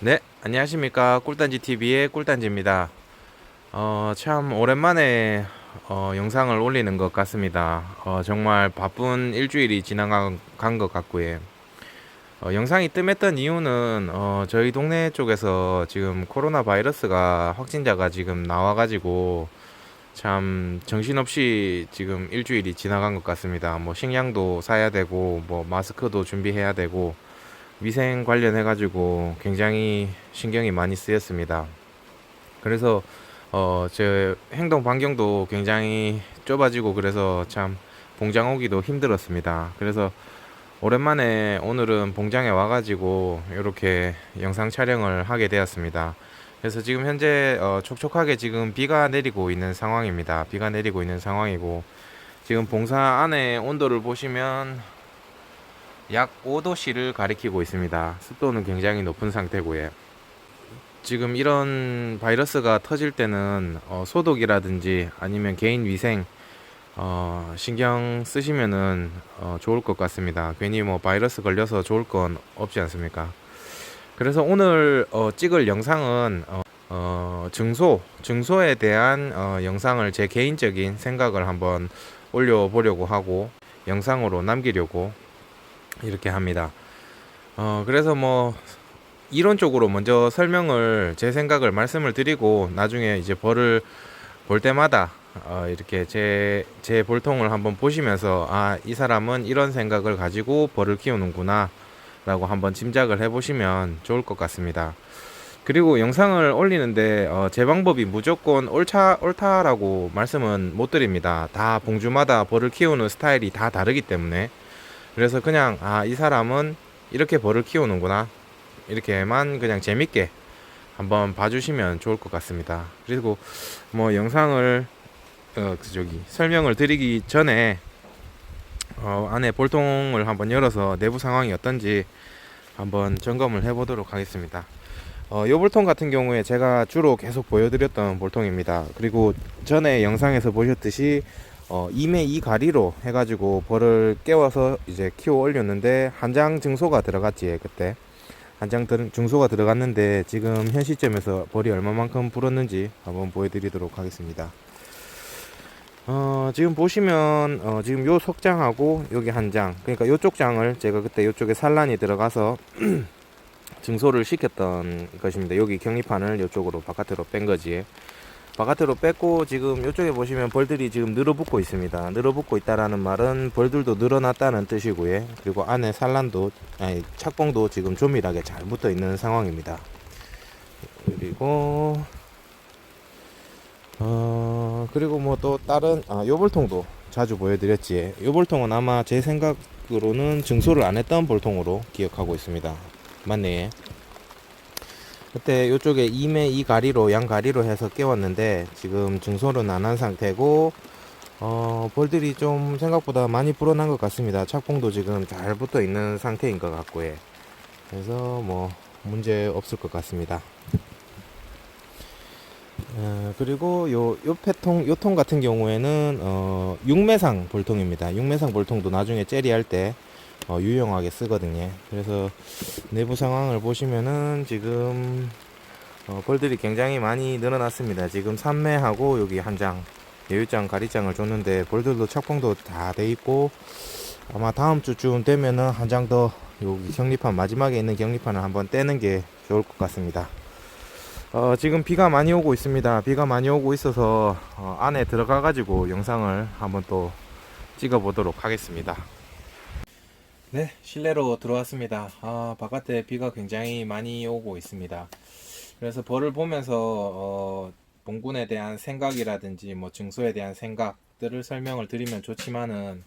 네, 안녕하십니까. 꿀단지 TV의 꿀단지입니다. 참 오랜만에 영상을 올리는 것 같습니다. 정말 바쁜 일주일이 지나간 것 같고요. 영상이 뜸했던 이유는 저희 동네 쪽에서 지금 코로나 바이러스가 확진자가 지금 나와가지고 참 정신없이 지금 일주일이 지나간 것 같습니다. 뭐 식량도 사야 되고 뭐 마스크도 준비해야 되고 위생 관련해가지고 굉장히 신경이 많이 쓰였습니다. 그래서 제 행동 반경도 굉장히 좁아지고 그래서 참 봉장 오기도 힘들었습니다. 그래서 오랜만에 오늘은 봉장에 와가지고 이렇게 영상 촬영을 하게 되었습니다. 그래서 지금 현재 촉촉하게 지금 비가 내리고 있는 상황입니다. 비가 내리고 있는 상황이고 지금 봉사 안에 온도를 보시면 약 5도씨를 가리키고 있습니다. 습도는 굉장히 높은 상태고요. 지금 이런 바이러스가 터질 때는 소독이라든지 아니면 개인 위생 신경 쓰시면은 좋을 것 같습니다. 괜히 뭐 바이러스 걸려서 좋을 건 없지 않습니까? 그래서 오늘 찍을 영상은 증소에 대한 영상을 제 개인적인 생각을 한번 올려보려고 하고 영상으로 남기려고 이렇게 합니다. 그래서 뭐 이론적으로 먼저 설명을 제 생각을 말씀을 드리고 나중에 이제 벌을 볼 때마다 이렇게 제 볼통을 한번 보시면서 이 사람은 이런 생각을 가지고 벌을 키우는구나 라고 한번 짐작을 해 보시면 좋을 것 같습니다. 그리고 영상을 올리는데 제 방법이 무조건 옳다라고 말씀은 못 드립니다. 다 봉주마다 벌을 키우는 스타일이 다 다르기 때문에 그래서 그냥 이 사람은 이렇게 벌을 키우는구나 이렇게만 그냥 재밌게 한번 봐주시면 좋을 것 같습니다. 그리고 뭐 영상을 설명을 드리기 전에 안에 볼통을 한번 열어서 내부 상황이 어떤지 한번 점검을 해보도록 하겠습니다. 이 볼통 같은 경우에 제가 주로 계속 보여드렸던 볼통입니다. 그리고 전에 영상에서 보셨듯이 2매 2가리로 해가지고 벌을 깨워서 이제 키워 올렸는데 한 장 증소가 들어갔지. 그때 한 장 증소가 들어갔는데 지금 현 시점에서 벌이 얼마만큼 불었는지 한번 보여드리도록 하겠습니다. 지금 보시면 지금 요 석장하고 여기 한 장, 그러니까 요쪽 장을 제가 그때 요쪽에 산란이 들어가서 증소를 시켰던 것입니다. 여기 격리판을 요쪽으로 바깥으로 뺀 거지. 바깥으로 뺐고 지금 이쪽에 보시면 벌들이 지금 늘어붙고 있습니다. 늘어붙고 있다라는 말은 벌들도 늘어났다는 뜻이고요. 그리고 안에 산란도 착봉도 지금 조밀하게 잘 붙어 있는 상황입니다. 그리고 뭐 또 다른 요 볼통도 자주 보여드렸지. 요 볼통은 아마 제 생각으로는 증소를 안 했던 볼통으로 기억하고 있습니다. 맞네. 그때 이쪽에 2매 2가리로 양가리로 해서 깨웠는데 지금 증소는 안 한 상태고 벌들이 좀 생각보다 많이 불어난 것 같습니다. 착봉도 지금 잘 붙어 있는 상태인 것 같고요. 그래서 뭐 문제 없을 것 같습니다. 그리고 요 통 같은 경우에는 육매상 볼통입니다. 육매상 볼통도 나중에 젤리할 때 유용하게 쓰거든요. 그래서 내부 상황을 보시면은 지금 벌들이 굉장히 많이 늘어났습니다. 지금 3매하고 여기 한 장, 예유장, 가리장을 줬는데 벌들도 착봉도 다 돼 있고 아마 다음 주쯤 되면은 한 장 더 여기 격리판 마지막에 있는 격리판을 한번 떼는 게 좋을 것 같습니다. 지금 비가 많이 오고 있습니다. 비가 많이 오고 있어서 안에 들어가 가지고 영상을 한번 또 찍어 보도록 하겠습니다. 네, 실내로 들어왔습니다. 바깥에 비가 굉장히 많이 오고 있습니다. 그래서 벌을 보면서 봉군에 대한 생각이라든지 뭐 증소에 대한 생각들을 설명을 드리면 좋지만은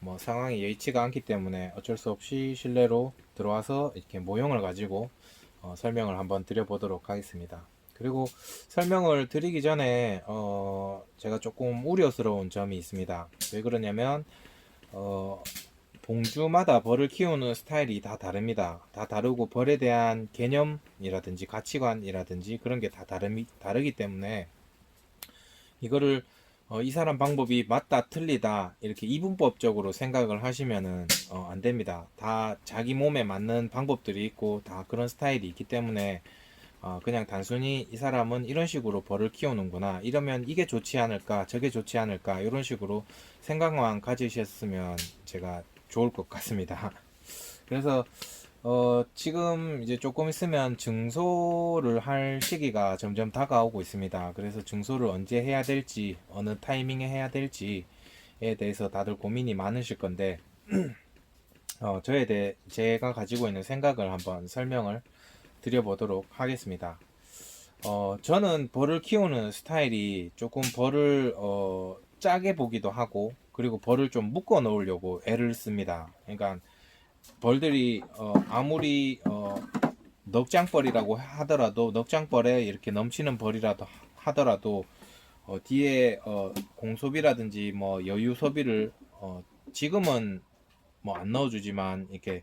뭐 상황이 여의치가 않기 때문에 어쩔 수 없이 실내로 들어와서 이렇게 모형을 가지고 설명을 한번 드려보도록 하겠습니다. 그리고 설명을 드리기 전에 제가 조금 우려스러운 점이 있습니다. 왜 그러냐면 봉주마다 벌을 키우는 스타일이 다 다릅니다. 다 다르고 벌에 대한 개념이라든지 가치관이라든지 그런 게 다 다르기 때문에 이거를 이 사람 방법이 맞다 틀리다 이렇게 이분법적으로 생각을 하시면은 안 됩니다. 다 자기 몸에 맞는 방법들이 있고 다 그런 스타일이 있기 때문에 그냥 단순히 이 사람은 이런 식으로 벌을 키우는구나, 이러면 이게 좋지 않을까 저게 좋지 않을까 이런 식으로 생각만 가지셨으면 제가 좋을 것 같습니다. 그래서 지금 이제 조금 있으면 증소를 할 시기가 점점 다가오고 있습니다. 그래서 증소를 언제 해야 될지, 어느 타이밍에 해야 될지에 대해서 다들 고민이 많으실 건데, 저에 대해 제가 가지고 있는 생각을 한번 설명을 드려보도록 하겠습니다. 저는 벌을 키우는 스타일이 조금 벌을 짜게 보기도 하고, 그리고 벌을 좀 묶어 놓으려고 애를 씁니다. 그러니까 벌들이 아무리 넉장벌이라고 하더라도, 넉장벌에 이렇게 넘치는 벌이라도 하더라도 뒤에 공소비라든지 뭐 여유 소비를 지금은 뭐 안 넣어주지만 이렇게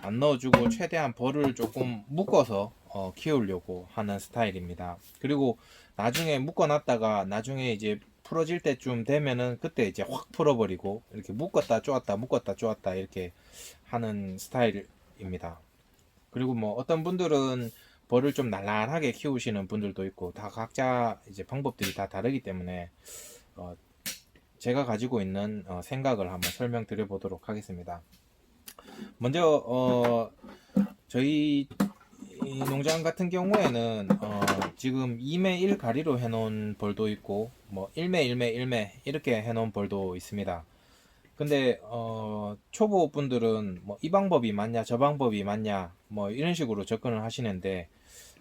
안 넣어주고 최대한 벌을 조금 묶어서 키우려고 하는 스타일입니다. 그리고 나중에 묶어놨다가 나중에 이제 풀어질 때쯤 되면은 그때 이제 확 풀어버리고, 이렇게 묶었다 쪼았다 묶었다 쪼았다 이렇게 하는 스타일입니다. 그리고 뭐 어떤 분들은 벌을 좀 날란하게 키우시는 분들도 있고, 다 각자 이제 방법들이 다 다르기 때문에 어, 제가 가지고 있는 생각을 한번 설명드려 보도록 하겠습니다. 먼저 저희 이 농장 같은 경우에는 지금 2매 1가리로 해놓은 벌도 있고, 뭐 1매 1매 1매 이렇게 해놓은 벌도 있습니다. 근데 초보 분들은 뭐 이 방법이 맞냐 저 방법이 맞냐 뭐 이런 식으로 접근을 하시는데,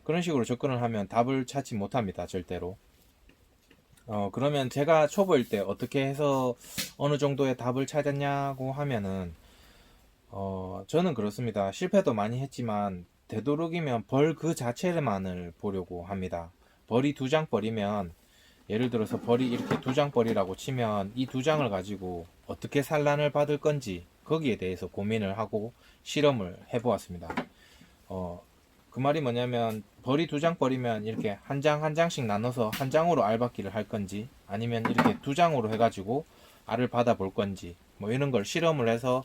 그런 식으로 접근을 하면 답을 찾지 못합니다, 절대로. 그러면 제가 초보일 때 어떻게 해서 어느 정도의 답을 찾았냐고 하면은, 저는 그렇습니다. 실패도 많이 했지만 되도록이면 벌 그 자체만을 보려고 합니다. 벌이 2장 벌이면, 예를 들어서 벌이 이렇게 2장 벌이라고 치면 이 2장을 가지고 어떻게 산란을 받을 건지 거기에 대해서 고민을 하고 실험을 해보았습니다. 그 말이 뭐냐면, 벌이 2장 벌이면 이렇게 한 장 한 장씩 나눠서 한 장으로 알받기를 할 건지, 아니면 이렇게 2장으로 해가지고 알을 받아 볼 건지, 뭐 이런 걸 실험을 해서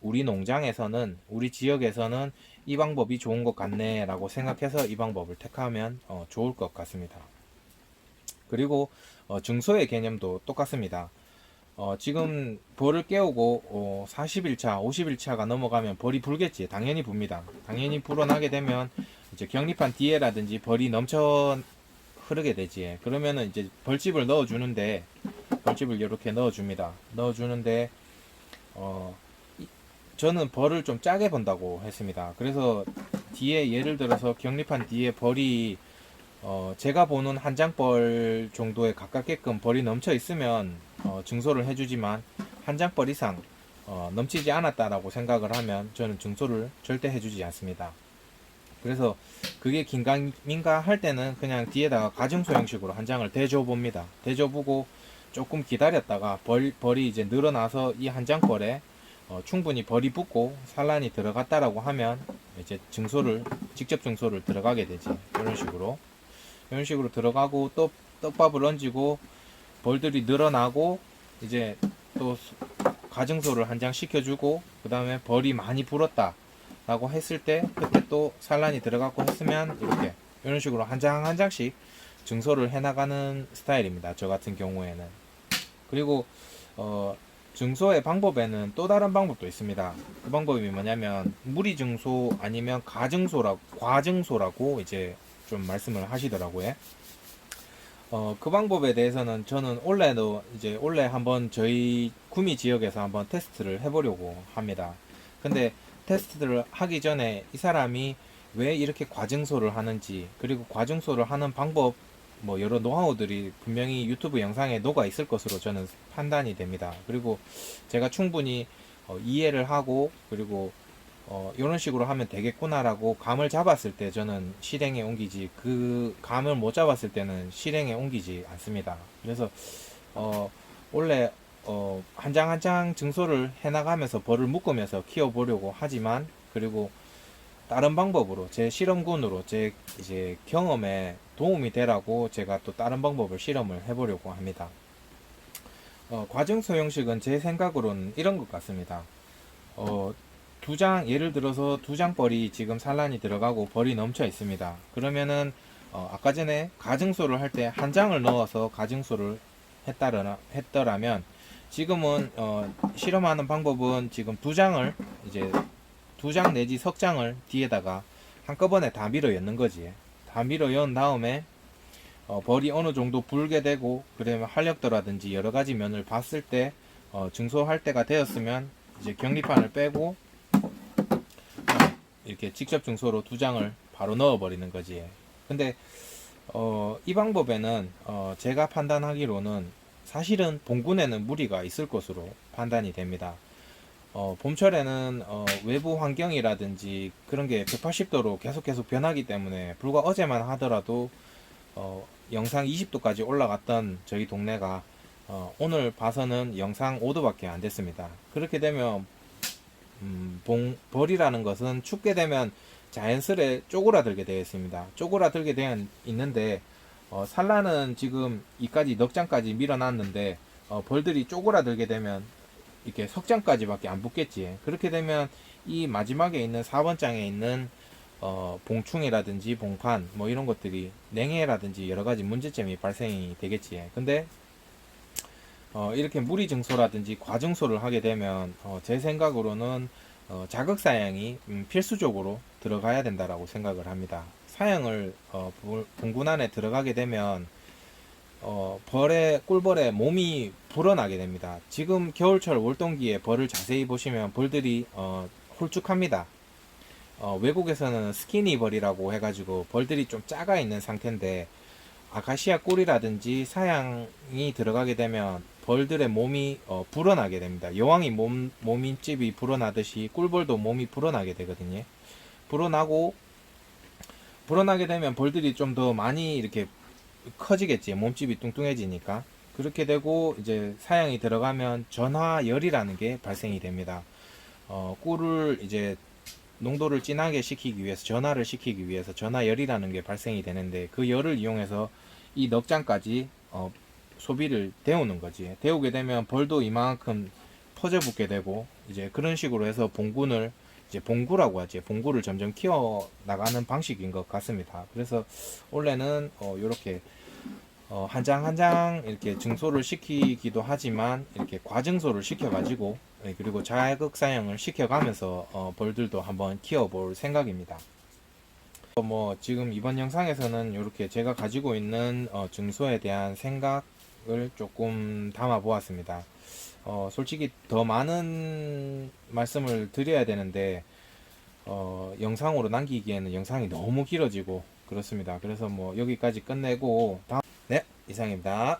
우리 농장에서는, 우리 지역에서는 이 방법이 좋은 것 같네 라고 생각해서 이 방법을 택하면 좋을 것 같습니다. 그리고 증소의 개념도 똑같습니다. 지금 벌을 깨우고 40일차, 50일차가 넘어가면 벌이 불겠지. 당연히 붑니다. 당연히 불어나게 되면 이제 격립한 뒤에라든지 벌이 넘쳐 흐르게 되지. 그러면은 이제 벌집을 넣어주는데, 벌집을 이렇게 넣어줍니다. 넣어주는데 저는 벌을 좀 짜게 본다고 했습니다. 그래서 뒤에, 예를 들어서 격립한 뒤에 벌이 제가 보는 한 장벌 정도에 가깝게끔 벌이 넘쳐 있으면 증소를 해주지만, 한 장벌 이상 넘치지 않았다라고 생각을 하면 저는 증소를 절대 해주지 않습니다. 그래서 그게 긴가민가 할 때는 그냥 뒤에다가 가증소 형식으로 한 장을 대줘 봅니다. 대줘 보고 조금 기다렸다가 벌이 이제 늘어나서 이 한 장벌에 충분히 벌이 붙고 산란이 들어갔다라고 하면 이제 증소를, 직접 증소를 들어가게 되지. 이런 식으로 들어가고, 또 떡밥을 얹고 벌들이 늘어나고 이제 또 가증소를 한 장 시켜주고, 그 다음에 벌이 많이 불었다 라고 했을 때 그때 또 산란이 들어갔고 했으면 이렇게 이런 식으로 한 장 한 장씩 증소를 해나가는 스타일입니다, 저 같은 경우에는. 그리고 증소의 방법에는 또 다른 방법도 있습니다. 그 방법이 뭐냐면 무리 증소 아니면 과증소라고 이제 좀 말씀을 하시더라고요. 그 방법에 대해서는 저는 올해 한번 저희 구미 지역에서 한번 테스트를 해보려고 합니다. 근데 테스트를 하기 전에 이 사람이 왜 이렇게 과증소를 하는지, 그리고 과증소를 하는 방법, 뭐 여러 노하우들이 분명히 유튜브 영상에 녹아 있을 것으로 저는 판단이 됩니다. 그리고 제가 충분히 이해를 하고, 그리고 이런 식으로 하면 되겠구나라고 감을 잡았을 때 저는 실행에 옮기지, 그 감을 못 잡았을 때는 실행에 옮기지 않습니다. 그래서 원래 한 장 한 장 증소를 해나가면서 벌을 묶으면서 키워보려고 하지만, 그리고 다른 방법으로, 제 실험군으로 제 이제 경험에 도움이 되라고 제가 또 다른 방법을 실험을 해보려고 합니다. 과정소 형식은 제 생각으로는 이런 것 같습니다. 두 장, 예를 들어서 두 장 벌이 지금 산란이 들어가고 벌이 넘쳐 있습니다. 그러면은 아까 전에 가증소를 할 때 한 장을 넣어서 가증소를 했더라면 지금은 실험하는 방법은 지금 두 장을 이제 두 장 내지 석 장을 뒤에다가 한꺼번에 다 밀어 엮는 거지. 다 밀어 연 다음에 벌이 어느 정도 불게 되고 그러면 활력도라든지 여러 가지 면을 봤을 때 증소할 때가 되었으면 이제 격리판을 빼고 이렇게 직접 증소로 두 장을 바로 넣어 버리는 거지. 근데 이 방법에는 제가 판단하기로는 사실은 봉군에는 무리가 있을 것으로 판단이 됩니다. 봄철에는 외부 환경이라든지 그런 게 180도로 계속 변하기 때문에 불과 어제만 하더라도 영상 20도까지 올라갔던 저희 동네가 오늘 봐서는 영상 5도밖에 안 됐습니다. 그렇게 되면 벌이라는 것은 춥게 되면 자연스레 쪼그라들게 되어 있습니다. 쪼그라들게 되어 있는데 산란은 지금 이까지 넉 장까지 밀어놨는데 벌들이 쪼그라들게 되면 이렇게 석장까지밖에 안 붙겠지. 그렇게 되면 이 마지막에 있는 4번 장에 있는 봉충이라든지 봉판 뭐 이런 것들이 냉해라든지 여러 가지 문제점이 발생이 되겠지. 근데 이렇게 무리 증소라든지 과증소를 하게 되면 제 생각으로는 자극 사양이 필수적으로 들어가야 된다라고 생각을 합니다. 사양을 봉군 안에 들어가게 되면 꿀벌의 몸이 불어나게 됩니다. 지금 겨울철 월동기에 벌을 자세히 보시면 벌들이 홀쭉합니다. 외국에서는 스키니 벌이라고 해가지고 벌들이 좀 작아 있는 상태인데 아카시아 꿀이라든지 사양이 들어가게 되면 벌들의 몸이 불어나게 됩니다. 여왕이 몸집이 불어나듯이 꿀벌도 몸이 불어나게 되거든요. 불어나게 되면 벌들이 좀 더 많이 이렇게 커지겠지. 몸집이 뚱뚱해지니까. 그렇게 되고 이제 사양이 들어가면 전화열이라는 게 발생이 됩니다. 꿀을 이제 농도를 진하게 시키기 위해서 전화를 시키기 위해서 전화열이라는 게 발생이 되는데 그 열을 이용해서 이 넉장까지 소비를 데우는 거지. 데우게 되면 벌도 이만큼 퍼져붙게 되고 이제 그런 식으로 해서 봉군을 이제 봉구라고 하지. 봉구를 점점 키워 나가는 방식인 것 같습니다. 그래서 원래는 이렇게 한 장 한 장 이렇게 증소를 시키기도 하지만 이렇게 과증소를 시켜가지고 그리고 자극 사용을 시켜가면서 벌들도 한번 키워볼 생각입니다. 뭐 지금 이번 영상에서는 이렇게 제가 가지고 있는 증소에 대한 생각을 조금 담아 보았습니다. 솔직히 더 많은 말씀을 드려야 되는데 영상으로 남기기에는 영상이 너무 길어지고 그렇습니다. 그래서 뭐 여기까지 끝내고 네, 이상입니다.